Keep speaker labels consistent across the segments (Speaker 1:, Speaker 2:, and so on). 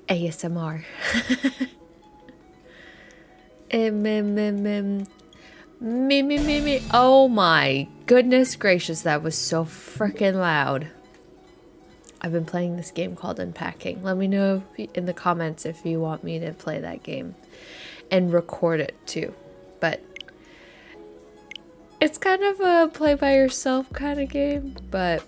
Speaker 1: ASMR. Me. Oh my goodness gracious, that was so freaking loud. I've been playing this game called Unpacking. Let me know in the comments if you want me to play that game and record it too. But it's kind of a play by yourself kind of game, but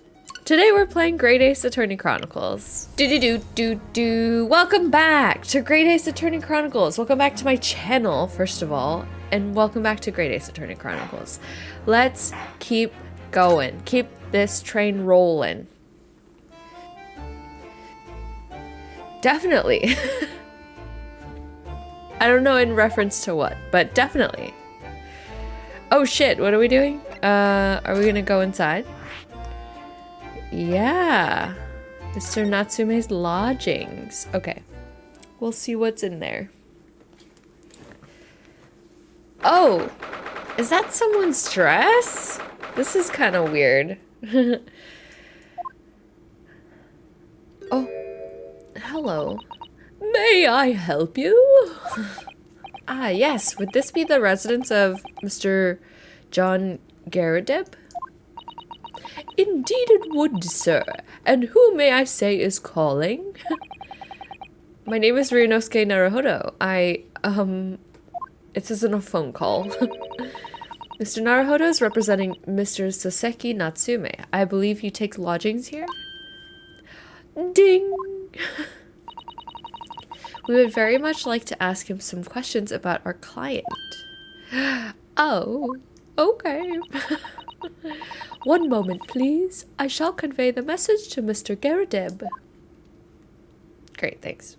Speaker 1: today we're playing Great Ace Attorney Chronicles. Welcome back to Great Ace Attorney Chronicles. Welcome back to my channel, first of all, and welcome back to Great Ace Attorney Chronicles. Let's keep going. Keep this train rolling. Definitely. I don't know in reference to what, but definitely. Oh shit, what are we doing? Are we gonna go inside? Yeah. Mr. Natsume's lodgings. Okay. We'll see what's in there. Oh! Is that someone's dress? This is kind of weird. Oh. Hello. May I help you? Ah, yes. Would this be the residence of Mr. John Garadeb? Indeed it would, sir. And who may I say is calling? My name is Ryunosuke Naruhodo. It says in a phone call. Mr. Naruhodo is representing Mr. Soseki Natsume. I believe he takes lodgings here? Ding! We would very much like to ask him some questions about our client. Oh, okay. One moment, please. I shall convey the message to Mr. Garadeb. Great, thanks.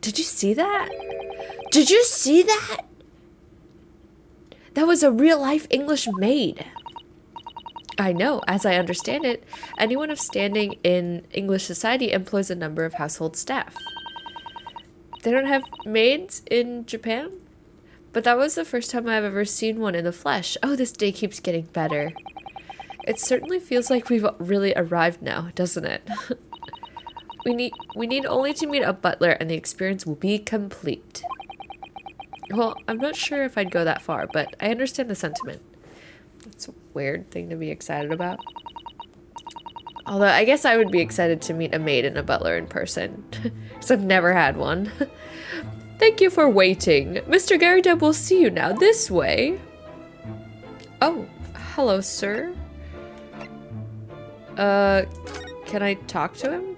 Speaker 1: Did you see that? Did you see that? That was a real-life English maid. I know. As I understand it, anyone of standing in English society employs a number of household staff. They don't have maids in Japan? But that was the first time I've ever seen one in the flesh. Oh, this day keeps getting better. It certainly feels like we've really arrived now, doesn't it? We need only to meet a butler and the experience will be complete. Well, I'm not sure if I'd go that far, but I understand the sentiment. It's a weird thing to be excited about. Although, I guess I would be excited to meet a maid and a butler in person. Because I've never had one. Thank you for waiting. Mr. Garadeb will see you now. This way. Oh, hello, sir. Can I talk to him?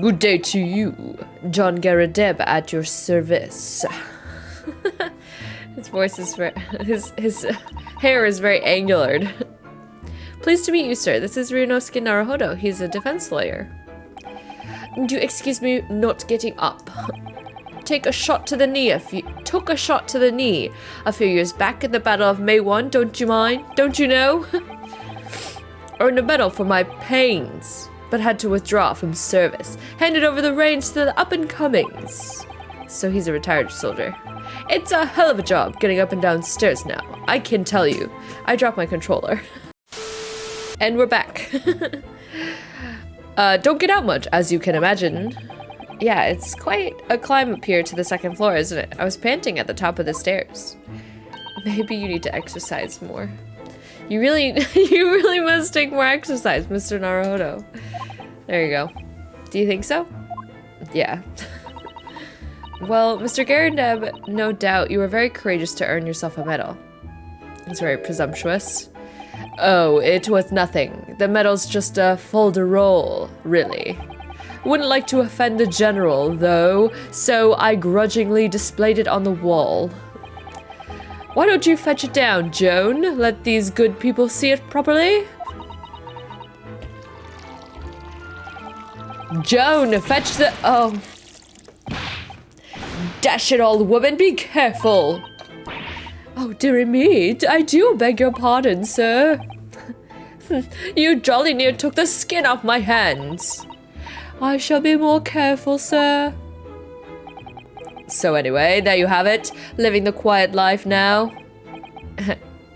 Speaker 1: Good day to you. John Garadeb at your service. His voice is very... His hair is very angular. Pleased to meet you, sir. This is Ryunosuke Naruhodo. He's a defense lawyer. Do you excuse me not getting up? Took a shot to the knee a few years back in the Battle of May 1, don't you mind? Don't you know? Earned a medal for my pains, but had to withdraw from service. Handed over the reins to the up-and-comings. So he's a retired soldier. It's a hell of a job getting up and down stairs now. I can tell you. I dropped my controller. And we're back. Don't get out much, as you can imagine. Yeah, it's quite a climb up here to the second floor, isn't it? I was panting at the top of the stairs. Maybe you need to exercise more. You really must take more exercise, Mr. Naruhodo. There you go. Do you think so? Yeah. Well, Mr. Garadeb, no doubt you were very courageous to earn yourself a medal. It's very presumptuous. Oh, it was nothing. The medal's just a folderol, really. Wouldn't like to offend the general, though, so I grudgingly displayed it on the wall. Why don't you fetch it down, Joan? Let these good people see it properly. Joan, fetch the... Oh. Dash it all, woman, be careful. Oh, dearie me, I do beg your pardon, sir. You jolly near took the skin off my hands. I shall be more careful, sir. So anyway, there you have it. Living the quiet life now.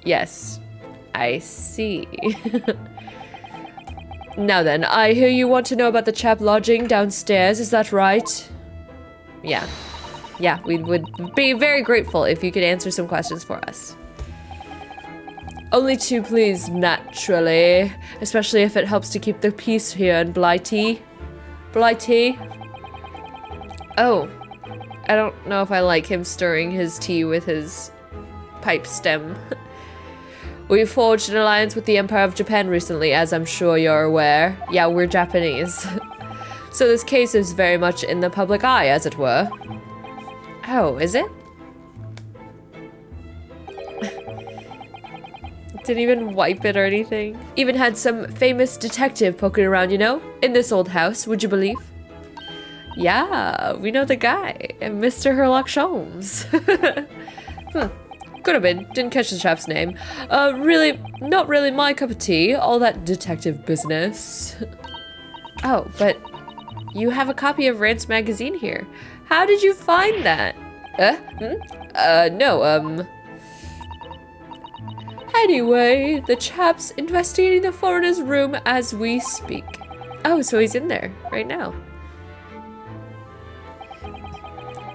Speaker 1: Yes, I see. Now then, I hear you want to know about the chap lodging downstairs, is that right? Yeah. Yeah, we would be very grateful if you could answer some questions for us. Only two, please, naturally. Especially if it helps to keep the peace here in Blighty. Blighty? Oh. I don't know if I like him stirring his tea with his pipe stem. We forged an alliance with the Empire of Japan recently, as I'm sure you're aware. Yeah, we're Japanese. So this case is very much in the public eye, as it were. Oh, is it? Didn't even wipe it or anything. Even had some famous detective poking around, you know? In this old house, would you believe? Yeah, we know the guy. Mr. Sherlock Holmes. Could have been. Didn't catch the chap's name. Really, not really my cup of tea. All that detective business. Oh, but you have a copy of Rant's magazine here. How did you find that? No. Anyway, the chap's investigating the foreigner's room as we speak. Oh, so he's in there right now.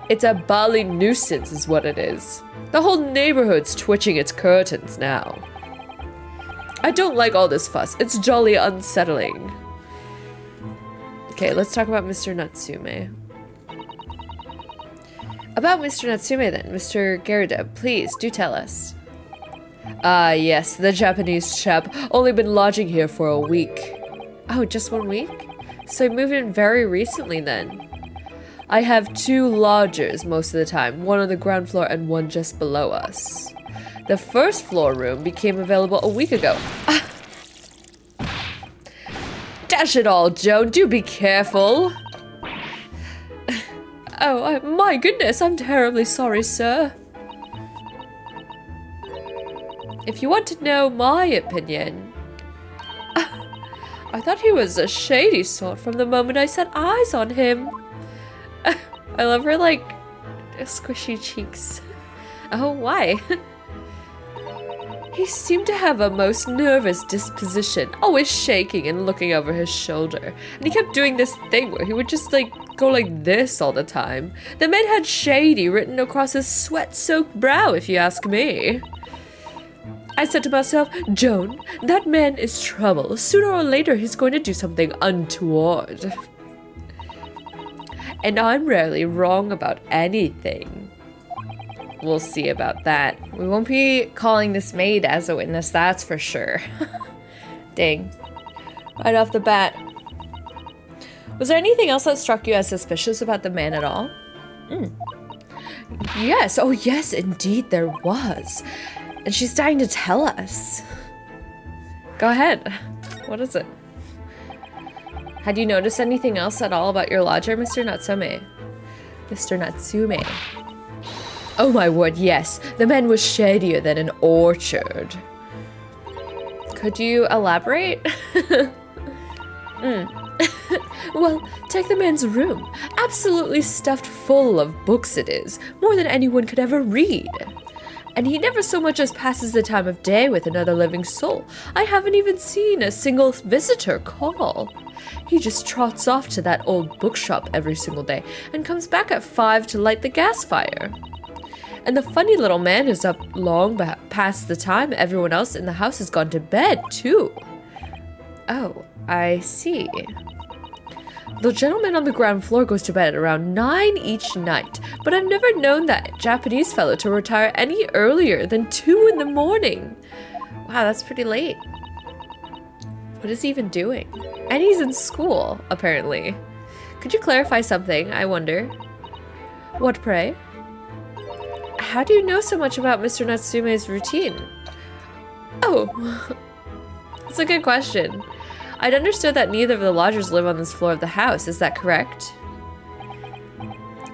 Speaker 1: It's a bally nuisance is what it is. The whole neighborhood's twitching its curtains now. I don't like all this fuss. It's jolly unsettling. Okay, let's talk about Mr. Natsume. About Mr. Natsume then, Mr. Garida, please do tell us. Ah, yes, the Japanese chap. Only been lodging here for a week. Oh, just 1 week? So he moved in very recently then. I have two lodgers most of the time, one on the ground floor and one just below us. The first floor room became available a week ago. Dash it all, Joan, do be careful. Oh, my goodness, I'm terribly sorry, sir. If you want to know my opinion, I thought he was a shady sort from the moment I set eyes on him. I love her, like, squishy cheeks. Oh, why? He seemed to have a most nervous disposition, always shaking and looking over his shoulder. And he kept doing this thing where he would just, like, go like this all the time. The man had shady written across his sweat-soaked brow, if you ask me. I said to myself, Joan, that man is trouble. Sooner or later, he's going to do something untoward. And I'm rarely wrong about anything. We'll see about that. We won't be calling this maid as a witness, that's for sure. Dang. Right off the bat. Was there anything else that struck you as suspicious about the man at all? Yes, oh yes, indeed there was. And she's dying to tell us. Go ahead. What is it? Had you noticed anything else at all about your lodger, Mr. Natsume? Mr. Natsume. Oh my word, yes. The man was shadier than an orchard. Could you elaborate? Well, take the man's room. Absolutely stuffed full of books it is. More than anyone could ever read. And he never so much as passes the time of day with another living soul. I haven't even seen a single visitor call. He just trots off to that old bookshop every single day and comes back at 5 to light the gas fire. And the funny little man is up long past the time everyone else in the house has gone to bed, too. Oh, I see. The gentleman on the ground floor goes to bed at around 9 each night, but I've never known that Japanese fellow to retire any earlier than 2 in the morning. Wow, that's pretty late. What is he even doing? And he's in school, apparently. Could you clarify something, I wonder? What, pray? How do you know so much about Mr. Natsume's routine? Oh, that's a good question. I'd understood that neither of the lodgers live on this floor of the house, is that correct?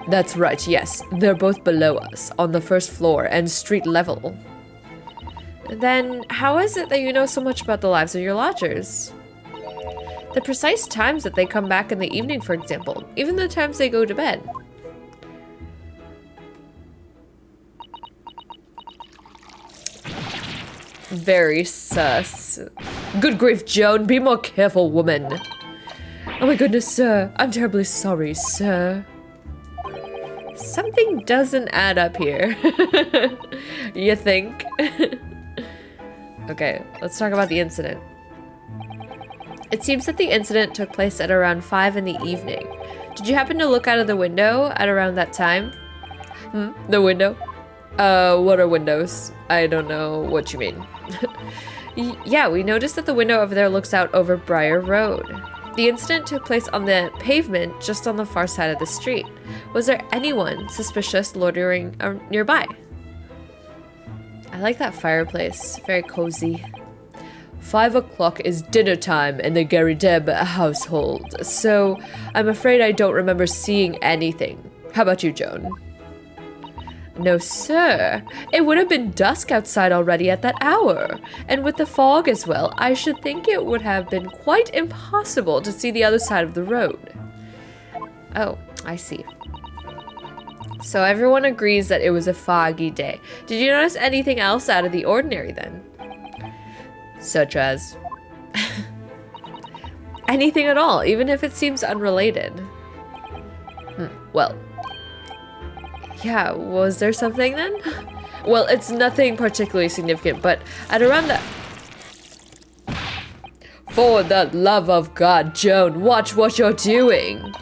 Speaker 1: That's right, yes. They're both below us, on the first floor and street level. Then, how is it that you know so much about the lives of your lodgers? The precise times that they come back in the evening, for example. Even the times they go to bed. Very sus. Good grief, Joan. Be more careful, woman. Oh my goodness, sir. I'm terribly sorry, sir. Something doesn't add up here. You think? Okay, let's talk about the incident. It seems that the incident took place at around 5 in the evening. Did you happen to look out of the window at around that time? The window? What are windows? I don't know what you mean. Yeah, we noticed that the window over there looks out over Briar Road. The incident took place on the pavement just on the far side of the street. Was there anyone suspicious loitering nearby? I like that fireplace. Very cozy. 5 o'clock is dinner time in the Gary Deb household, so I'm afraid I don't remember seeing anything. How about you, Joan? No, sir. It would have been dusk outside already at that hour, and with the fog as well, I should think it would have been quite impossible to see the other side of the road. Oh, I see. So everyone agrees that it was a foggy day. Did you notice anything else out of the ordinary then? Such as? Anything at all, even if it seems unrelated. Well. Yeah, was there something then? Well, it's nothing particularly significant, but at around the... For the love of God, Joan, watch what you're doing.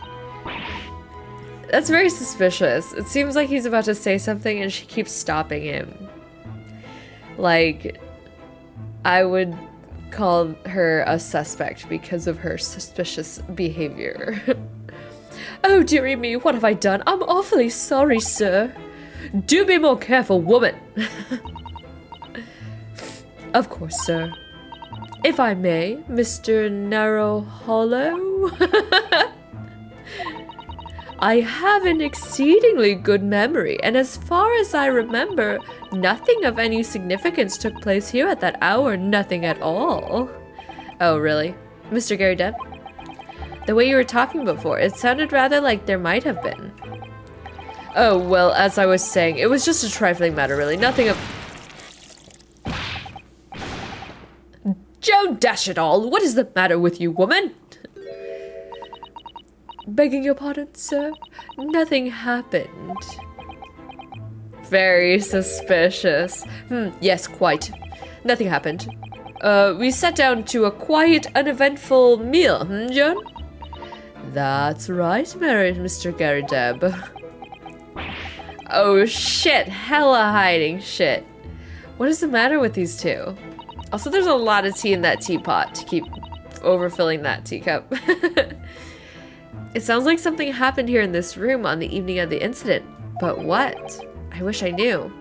Speaker 1: That's very suspicious. It seems like he's about to say something and she keeps stopping him. Like, I would call her a suspect because of her suspicious behavior. Oh, dearie me, what have I done? I'm awfully sorry, sir. Do be more careful, woman. Of course, sir. If I may, Mr. Naruhodo. I have an exceedingly good memory, and as far as I remember, nothing of any significance took place here at that hour, nothing at all. Oh, really? Mr. Gary Deb? The way you were talking before, it sounded rather like there might have been. Oh, well, as I was saying, it was just a trifling matter, really. Nothing of... Joan, dash it all! What is the matter with you, woman? Begging your pardon, sir? Nothing happened. Very suspicious. Yes, quite. Nothing happened. We sat down to a quiet, uneventful meal, Joan? That's right, Mr. Gary Deb. Oh shit, hella hiding shit. What is the matter with these two? Also, there's a lot of tea in that teapot to keep overfilling that teacup. It sounds like something happened here in this room on the evening of the incident. But what? I wish I knew.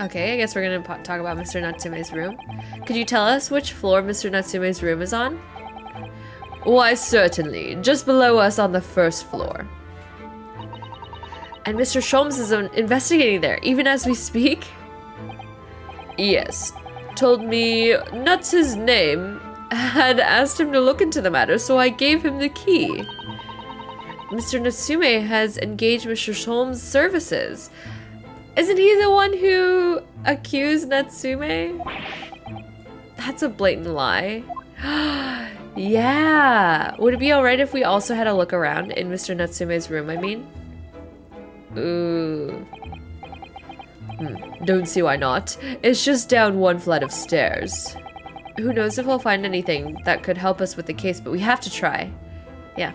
Speaker 1: Okay, I guess we're gonna talk about Mr. Natsume's room. Could you tell us which floor Mr. Natsume's room is on? Why, certainly. Just below us on the first floor. And Mr. Sholmes is investigating there, even as we speak? Yes. Told me Nuts his name had asked him to look into the matter, so I gave him the key. Mr. Natsume has engaged Mr. Sholmes' services. Isn't he the one who accused Natsume? That's a blatant lie. Yeah. Would it be alright if we also had a look around in Mr. Natsume's room, I mean? Ooh. Don't see why not. It's just down one flight of stairs. Who knows if we'll find anything that could help us with the case, but we have to try. Yeah.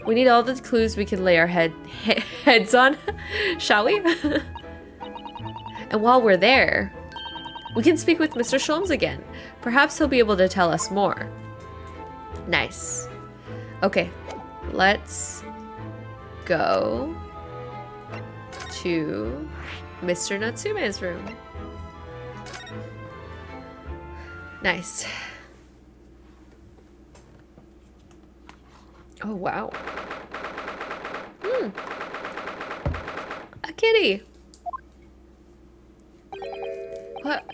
Speaker 1: We need all the clues we can lay our heads on, shall we? And while we're there, we can speak with Mr. Sholmes again. Perhaps he'll be able to tell us more. Nice. Okay, let's go to Mr. Natsume's room. Nice. Oh, wow. A kitty. What?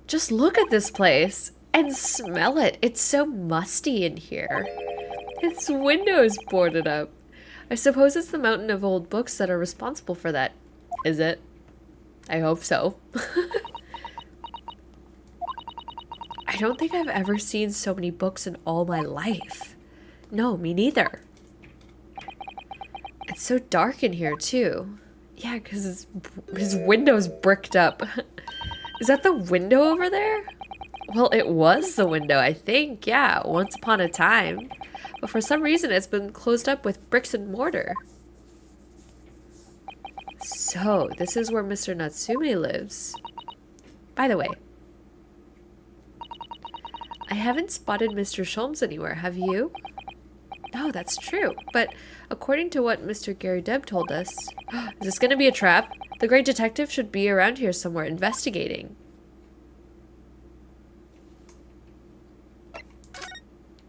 Speaker 1: Just look at this place and smell it. It's so musty in here. Its windows boarded up. I suppose it's the mountain of old books that are responsible for that. Is it? I hope so. I don't think I've ever seen so many books in all my life. No, me neither. It's so dark in here, too. Yeah, because his window's bricked up. Is that the window over there? Well, it was the window, I think. Yeah, once upon a time. But for some reason, it's been closed up with bricks and mortar. So, this is where Mr. Natsume lives. By the way, I haven't spotted Mr. Sholmes anywhere, have you? No, that's true. But according to what Mr. Gary Deb told us, is this going to be a trap? The great detective should be around here somewhere investigating.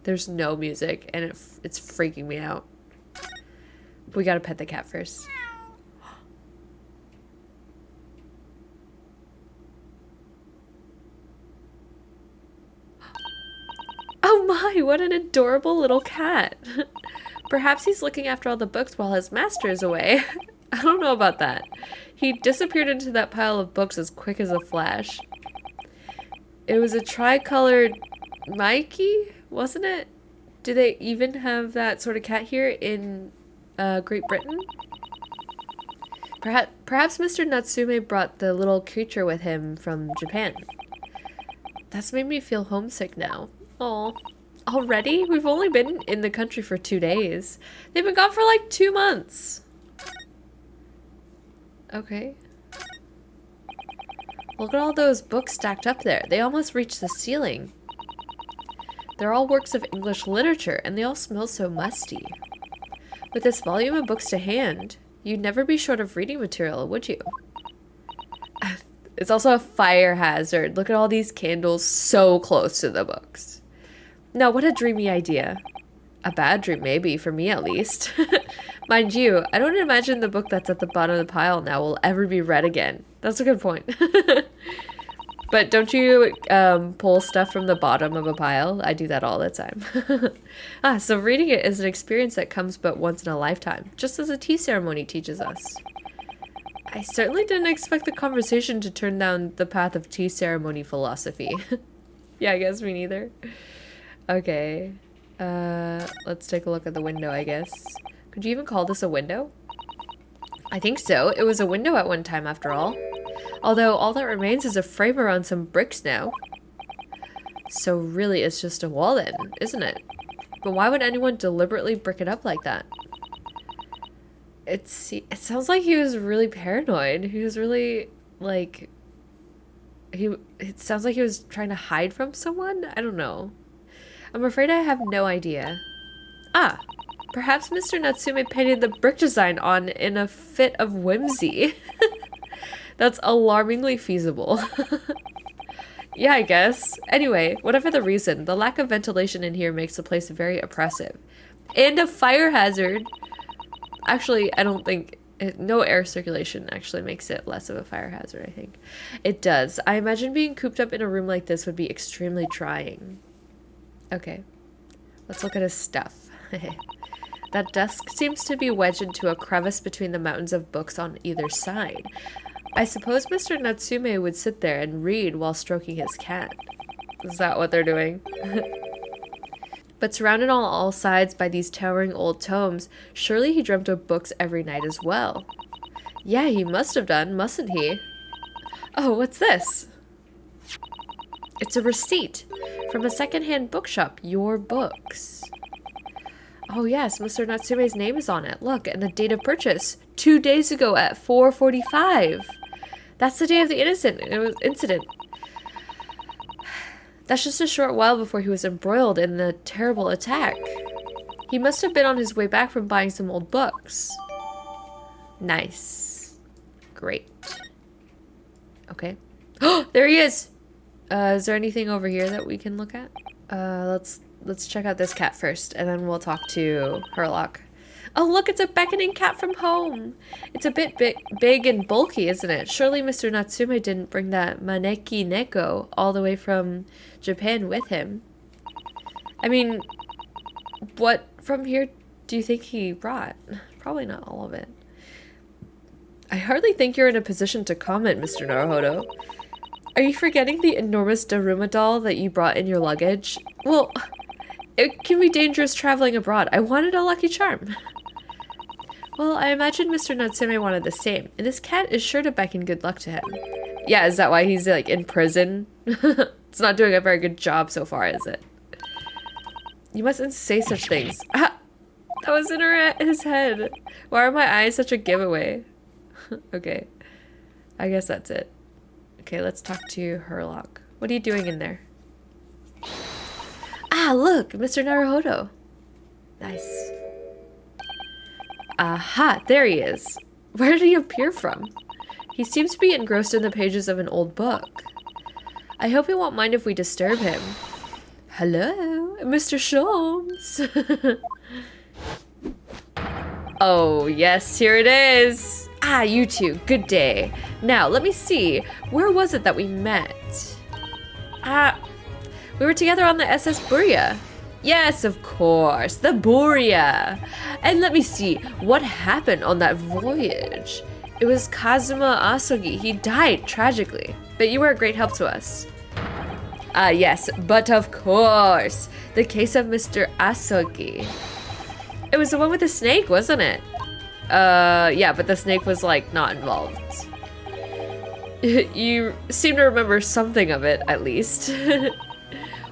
Speaker 1: There's no music, and it's freaking me out. We gotta pet the cat first. Oh my, what an adorable little cat. Perhaps he's looking after all the books while his master is away. I don't know about that. He disappeared into that pile of books as quick as a flash. It was a tricolored Mikey, wasn't it? Do they even have that sort of cat here in Great Britain? Perhaps Mr. Natsume brought the little creature with him from Japan. That's made me feel homesick now. Oh, already? We've only been in the country for 2 days. They've been gone for like 2 months. Okay. Look at all those books stacked up there. They almost reach the ceiling. They're all works of English literature, and they all smell so musty. With this volume of books to hand, you'd never be short of reading material, would you? It's also a fire hazard. Look at all these candles so close to the books. No, what a dreamy idea. A bad dream, maybe, for me at least. Mind you, I don't imagine the book that's at the bottom of the pile now will ever be read again. That's a good point. But don't you pull stuff from the bottom of a pile? I do that all the time. So reading it is an experience that comes but once in a lifetime, just as a tea ceremony teaches us. I certainly didn't expect the conversation to turn down the path of tea ceremony philosophy. Yeah, I guess me neither. Okay. Let's take a look at the window, I guess. Could you even call this a window? I think so. It was a window at one time, after all. Although all that remains is a frame around some bricks now. So really it's just a wall then, isn't it? But why would anyone deliberately brick it up like that? It sounds like he was really paranoid. He was really, like... It sounds like he was trying to hide from someone? I don't know. I'm afraid I have no idea. Ah, perhaps Mr. Natsume painted the brick design on in a fit of whimsy. That's alarmingly feasible. Yeah, I guess. Anyway, whatever the reason, the lack of ventilation in here makes the place very oppressive. And a fire hazard. Actually, I don't think... no air circulation actually makes it less of a fire hazard, I think. It does. I imagine being cooped up in a room like this would be extremely trying. Okay. Let's look at his stuff. That desk seems to be wedged into a crevice between the mountains of books on either side. I suppose Mr. Natsume would sit there and read while stroking his cat. Is that what they're doing? But surrounded on all sides by these towering old tomes, surely he dreamt of books every night as well. Yeah, he must have done, mustn't he? Oh, what's this? It's a receipt from a secondhand bookshop, Your Books. Oh yes, Mr. Natsume's name is on it. Look, and the date of purchase, 2 days ago at 4:45. That's the day of the incident. That's just a short while before he was embroiled in the terrible attack. He must have been on his way back from buying some old books. Nice. Great. Okay. Oh, there he is! Is there anything over here that we can look at? Let's check out this cat first, and then we'll talk to Herlock. Oh, look, it's a beckoning cat from home. It's a bit big and bulky, isn't it? Surely Mr. Natsume didn't bring that maneki neko all the way from Japan with him. I mean, what from here do you think he brought? Probably not all of it. I hardly think you're in a position to comment, Mr. Naruhodo. Are you forgetting the enormous Daruma doll that you brought in your luggage? Well, it can be dangerous traveling abroad. I wanted a lucky charm. Well, I imagine Mr. Natsume wanted the same, and this cat is sure to beckon good luck to him. Yeah, is that why he's, like, in prison? It's not doing a very good job so far, is it? You mustn't say such things. Ah! That was in his head. Why are my eyes such a giveaway? Okay. I guess that's it. Okay, let's talk to Herlock. What are you doing in there? Ah, look! Mr. Naruhodo. Nice. Aha, there he is. Where did he appear from? He seems to be engrossed in the pages of an old book. I hope he won't mind if we disturb him. Hello, Mr. Sholmes. Oh, yes, here it is. Ah, you two, good day. Now, let me see. Where was it that we met? Ah, we were together on the SS Buria. Yes, of course, the Buria. And let me see, what happened on that voyage? It was Kazuma Asogi. He died tragically, but you were a great help to us. Ah, yes, but of course, the case of Mr. Asogi. It was the one with the snake, wasn't it? Yeah, but the snake was, like, not involved. You seem to remember something of it, at least.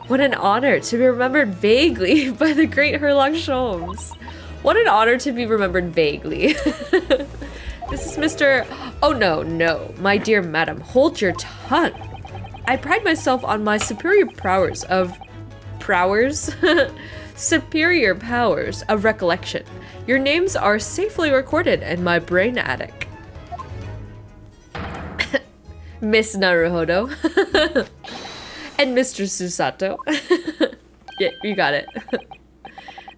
Speaker 1: What an honor to be remembered vaguely by the great Herlock Sholmes. What an honor to be remembered vaguely. This is Mr. Oh, no, my dear madam, hold your tongue. I pride myself on my superior powers of... superior powers of recollection. Your names are safely recorded in my brain attic. Miss Naruhodo. And Mr. Susato. Yeah, you got it.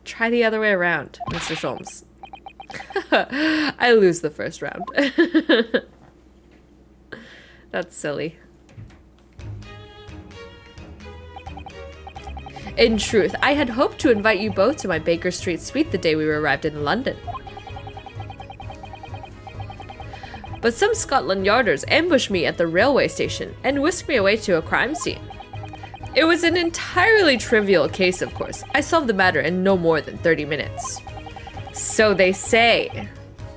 Speaker 1: Try the other way around, Mr. Sholmes. I lose the first round. That's silly. In truth, I had hoped to invite you both to my Baker Street suite the day we arrived in London. But some Scotland Yarders ambushed me at the railway station and whisked me away to a crime scene. It was an entirely trivial case, of course. I solved the matter in no more than 30 minutes. So they say.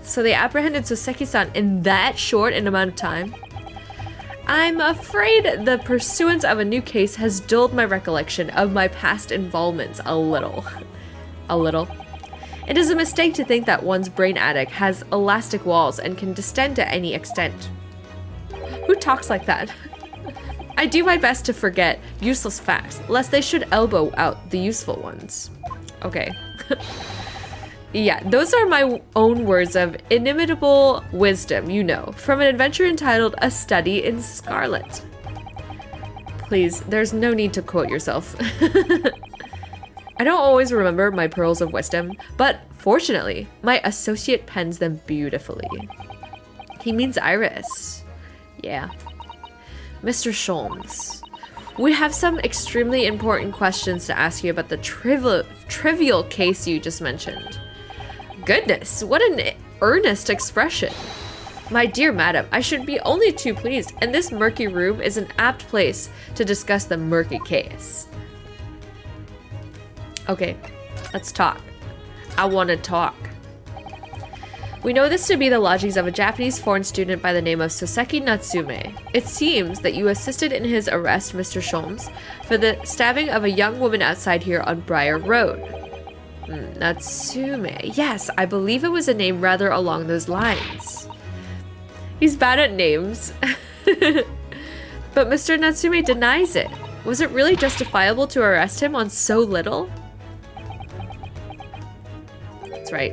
Speaker 1: So they apprehended Soseki-san in that short an amount of time? I'm afraid the pursuance of a new case has dulled my recollection of my past involvements a little. A little. It is a mistake to think that one's brain attic has elastic walls and can distend to any extent. Who talks like that? I do my best to forget useless facts, lest they should elbow out the useful ones. Okay. Yeah, those are my own words of inimitable wisdom, you know, from an adventure entitled A Study in Scarlet. Please, there's no need to quote yourself. I don't always remember my pearls of wisdom, but fortunately, my associate pens them beautifully. He means Iris. Yeah. Mr. Sholmes, we have some extremely important questions to ask you about the trivial case you just mentioned. Goodness, what an earnest expression. My dear madam, I should be only too pleased, and this murky room is an apt place to discuss the murky case. Okay, let's talk. I want to talk. We know this to be the lodgings of a Japanese foreign student by the name of Soseki Natsume. It seems that you assisted in his arrest, Mr. Sholmes, for the stabbing of a young woman outside here on Briar Road. Natsume. Yes, I believe it was a name rather along those lines. He's bad at names. But Mr. Natsume denies it. Was it really justifiable to arrest him on so little? That's right.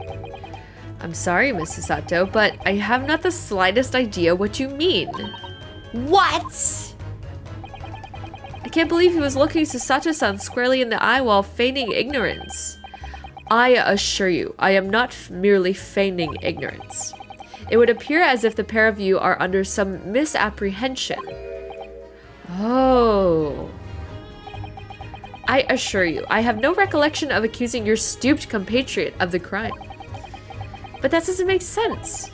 Speaker 1: I'm sorry, Mrs. Sato, but I have not the slightest idea what you mean. What? I can't believe he was looking Susato-san squarely in the eye while feigning ignorance. I assure you, I am not merely feigning ignorance. It would appear as if the pair of you are under some misapprehension. Oh. I assure you, I have no recollection of accusing your stooped compatriot of the crime. But that doesn't make sense.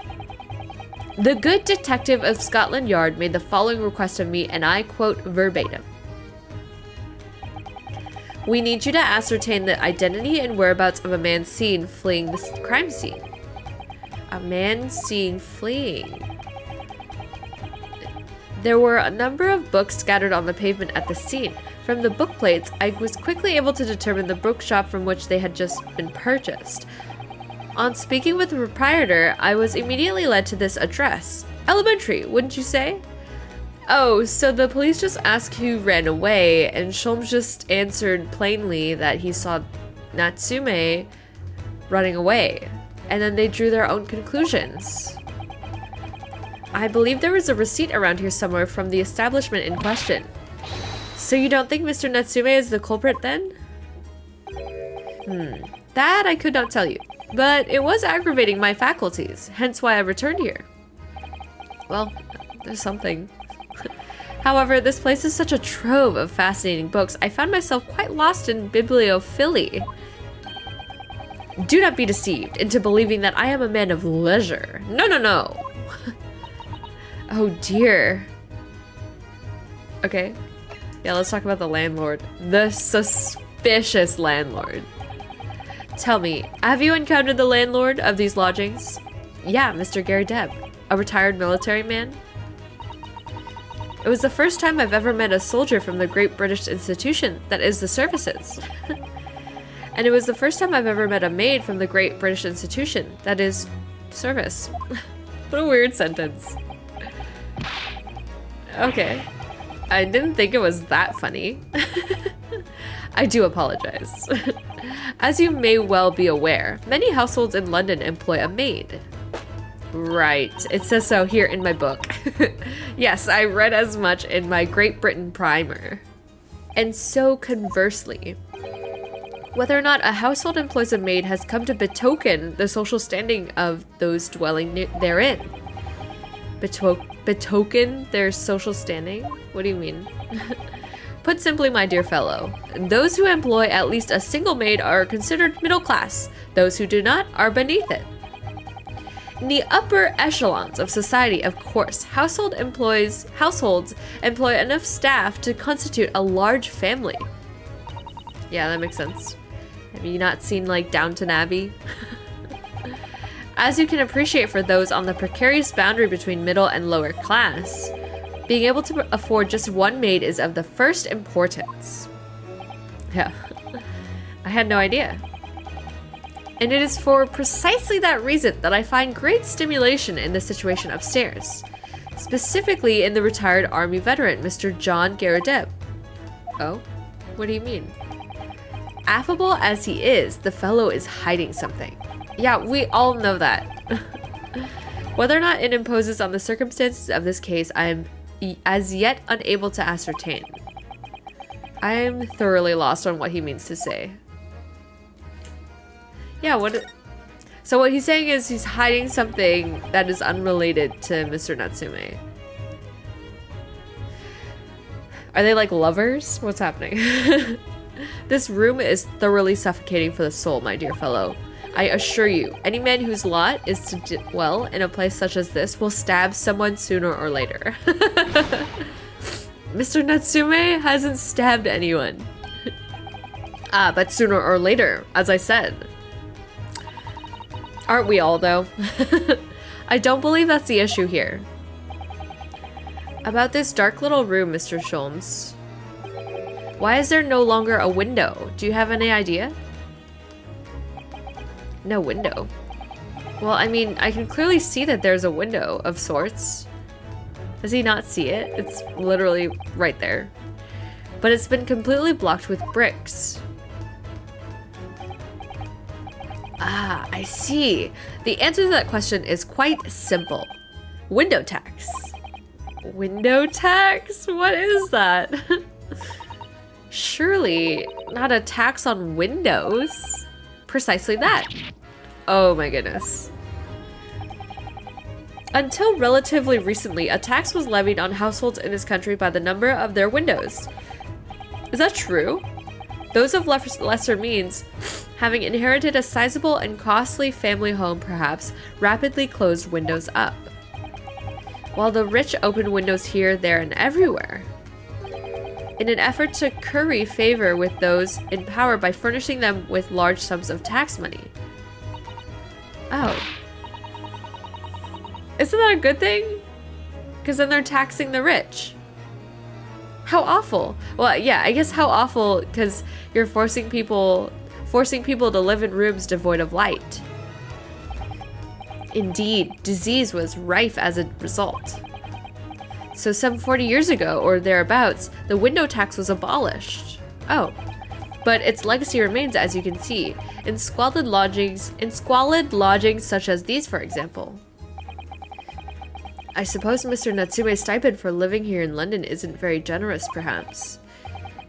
Speaker 1: The good detective of Scotland Yard made the following request of me, and I quote verbatim. We need you to ascertain the identity and whereabouts of a man seen fleeing the crime scene. A man seen fleeing. There were a number of books scattered on the pavement at the scene. From the book plates, I was quickly able to determine the bookshop from which they had just been purchased. On speaking with the proprietor, I was immediately led to this address. Elementary, wouldn't you say? Oh, so the police just asked who ran away, and Sholmes just answered plainly that he saw Natsume running away, and then they drew their own conclusions. I believe there was a receipt around here somewhere from the establishment in question. So you don't think Mr. Natsume is the culprit then? That I could not tell you, but it was aggravating my faculties, hence why I returned here. Well, there's something. However, this place is such a trove of fascinating books, I found myself quite lost in bibliophilia. Do not be deceived into believing that I am a man of leisure. No, no, no. Oh dear. Okay. Yeah, let's talk about the landlord. The suspicious landlord. Tell me, have you encountered the landlord of these lodgings? Yeah, Mr. Gary Deb, a retired military man. It was the first time I've ever met a soldier from the great British institution that is the services. And it was the first time I've ever met a maid from the great British institution that is service. What a weird sentence. Okay. I didn't think it was that funny. I do apologize. As you may well be aware, many households in London employ a maid. Right, it says so here in my book. Yes, I read as much in my Great Britain primer. And so conversely, whether or not a household employs a maid has come to betoken the social standing of those dwelling therein. Betoken their social standing? What do you mean? Put simply, my dear fellow, those who employ at least a single maid are considered middle class. Those who do not are beneath it. In the upper echelons of society, of course, households employ enough staff to constitute a large family. Yeah, that makes sense. Have you not seen, like, Downton Abbey? As you can appreciate, for those on the precarious boundary between middle and lower class, being able to afford just one maid is of the first importance. Yeah, I had no idea. And it is for precisely that reason that I find great stimulation in the situation upstairs, specifically in the retired army veteran, Mr. John Garadeb. Oh, what do you mean? Affable as he is, the fellow is hiding something. Yeah, we all know that. Whether or not it imposes on the circumstances of this case, I am as yet unable to ascertain. I am thoroughly lost on what he means to say. Yeah, so what he's saying is he's hiding something that is unrelated to Mr. Natsume. Are they like lovers? What's happening? This room is thoroughly suffocating for the soul, my dear fellow. I assure you, any man whose lot is to dwell in a place such as this will stab someone sooner or later. Mr. Natsume hasn't stabbed anyone. But sooner or later, as I said. Aren't we all, though? I don't believe that's the issue here. About this dark little room, Mr. Sholmes. Why is there no longer a window? Do you have any idea? No window. Well, I mean, I can clearly see that there's a window of sorts. Does he not see it? It's literally right there. But it's been completely blocked with bricks. Ah, I see. The answer to that question is quite simple. Window tax. Window tax? What is that? Surely not a tax on windows. Precisely that. Oh my goodness. Until relatively recently, a tax was levied on households in this country by the number of their windows. Is that true? Those of lesser means, having inherited a sizable and costly family home perhaps, rapidly closed windows up, while the rich opened windows here, there, and everywhere, in an effort to curry favor with those in power by furnishing them with large sums of tax money. Oh. Isn't that a good thing? Because then they're taxing the rich. How awful. Well, yeah, I guess how awful, because you're forcing people to live in rooms devoid of light. Indeed, disease was rife as a result. So some 40 years ago, or thereabouts, the window tax was abolished. Oh. But its legacy remains, as you can see, in squalid lodgings such as these, for example. I suppose Mr. Natsume's stipend for living here in London isn't very generous, perhaps.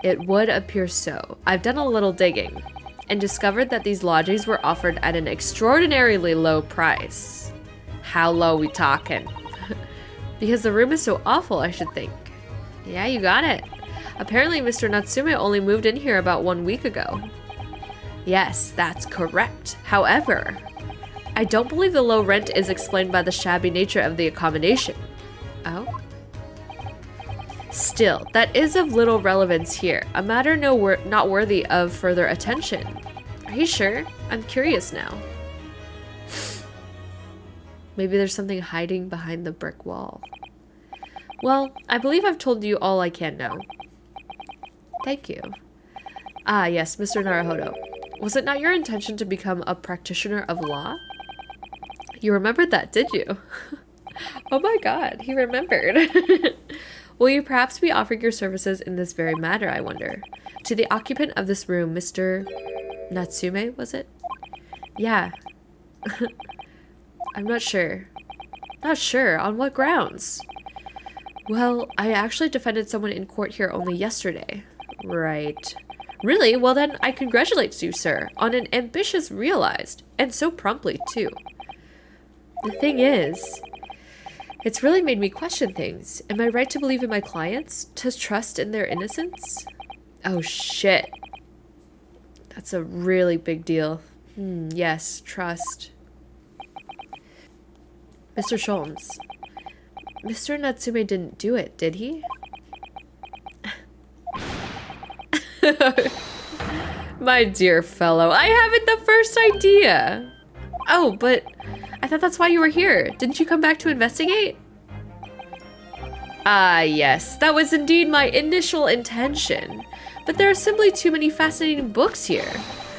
Speaker 1: It would appear so. I've done a little digging, and discovered that these lodgings were offered at an extraordinarily low price. How low we talking? Because the room is so awful, I should think. Yeah, you got it. Apparently Mr. Natsume only moved in here about 1 week ago. Yes, that's correct. However, I don't believe the low rent is explained by the shabby nature of the accommodation. Oh? Still, that is of little relevance here. A matter not worthy of further attention. Are you sure? I'm curious now. Maybe there's something hiding behind the brick wall. Well, I believe I've told you all I can now. Thank you. Ah, yes, Mr. Naruhodo. Was it not your intention to become a practitioner of law? You remembered that, did you? Oh my god, he remembered. Will you perhaps be offering your services in this very matter, I wonder? To the occupant of this room, Mr. Natsume, was it? Yeah. I'm not sure. Not sure? On what grounds? Well, I actually defended someone in court here only yesterday. Right. Really? Well then, I congratulate you, sir, on an ambitious realized, and so promptly, too. The thing is, it's really made me question things. Am I right to believe in my clients? To trust in their innocence? Oh shit. That's a really big deal. Yes, trust. Mr. Sholmes. Mr. Natsume didn't do it, did he? My dear fellow, I haven't the first idea. Oh, but I thought that's why you were here. Didn't you come back to investigate? Ah, yes, that was indeed my initial intention. But there are simply too many fascinating books here.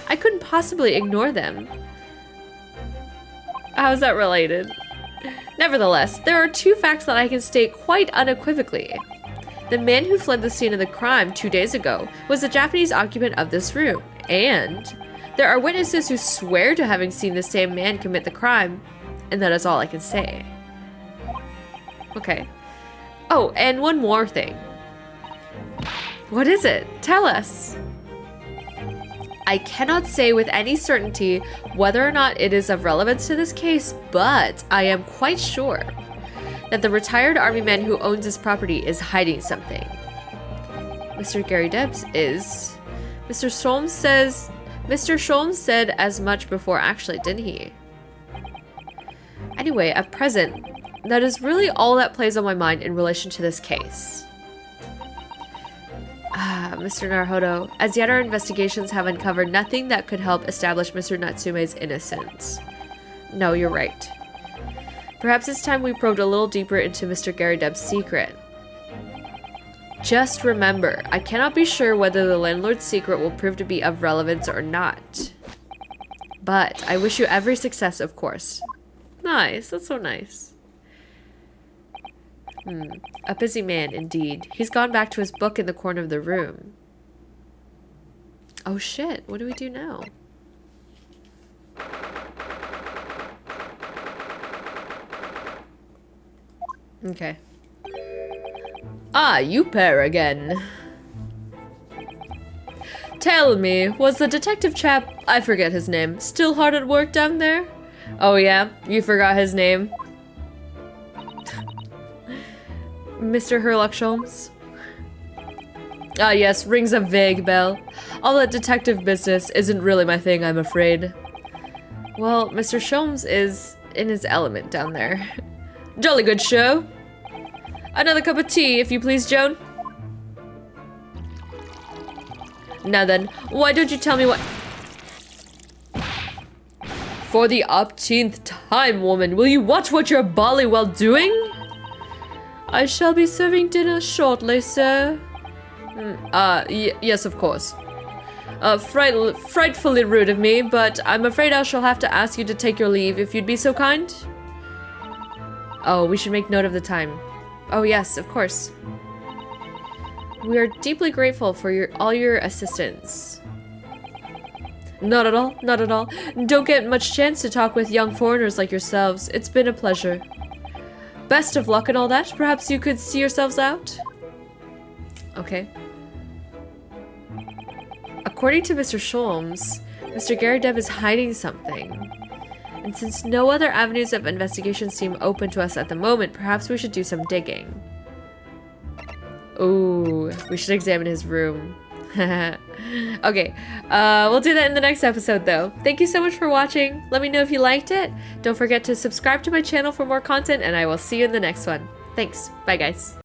Speaker 1: I couldn't possibly ignore them. How's that related? Nevertheless, there are two facts that I can state quite unequivocally. The man who fled the scene of the crime 2 days ago was a Japanese occupant of this room, and there are witnesses who swear to having seen the same man commit the crime, and that is all I can say. Okay. Oh, and one more thing. What is it? Tell us. I cannot say with any certainty whether or not it is of relevance to this case, but I am quite sure that the retired army man who owns this property is hiding something. Mr. Gary Debs is. Mr. Sholmes said as much before actually, didn't he? Anyway, at present, that is really all that plays on my mind in relation to this case. Mr. Naruhodo, as yet our investigations have uncovered nothing that could help establish Mr. Natsume's innocence. No, you're right. Perhaps it's time we probed a little deeper into Mr. Gary Deb's secret. Just remember, I cannot be sure whether the landlord's secret will prove to be of relevance or not. But I wish you every success, of course. Nice, that's so nice. A busy man, indeed. He's gone back to his book in the corner of the room. Oh shit, what do we do now? Okay. Ah, you pair again. Tell me, was the detective chap I forget his name. Still hard at work down there? Oh yeah, you forgot his name. Mr. Herlock Sholmes? Ah yes, rings a vague bell. All that detective business isn't really my thing, I'm afraid. Well, Mr. Sholmes is in his element down there. Jolly good show. Another cup of tea, if you please, Joan. Now then, why don't you tell me what... For the upteenth time, woman, will you watch what you're bawling while doing? I shall be serving dinner shortly, sir. Yes, of course. Frightfully rude of me, but I'm afraid I shall have to ask you to take your leave if you'd be so kind. Oh, we should make note of the time. Oh yes, of course. We are deeply grateful for all your assistance. Not at all, not at all. Don't get much chance to talk with young foreigners like yourselves. It's been a pleasure. Best of luck and all that. Perhaps you could see yourselves out? Okay. According to Mr. Sholmes, Mr. Garadev is hiding something. And since no other avenues of investigation seem open to us at the moment, perhaps we should do some digging. Ooh, we should examine his room. Okay, we'll do that in the next episode though. Thank you so much for watching. Let me know if you liked it. Don't forget to subscribe to my channel for more content, and I will see you in the next one. Thanks. Bye guys.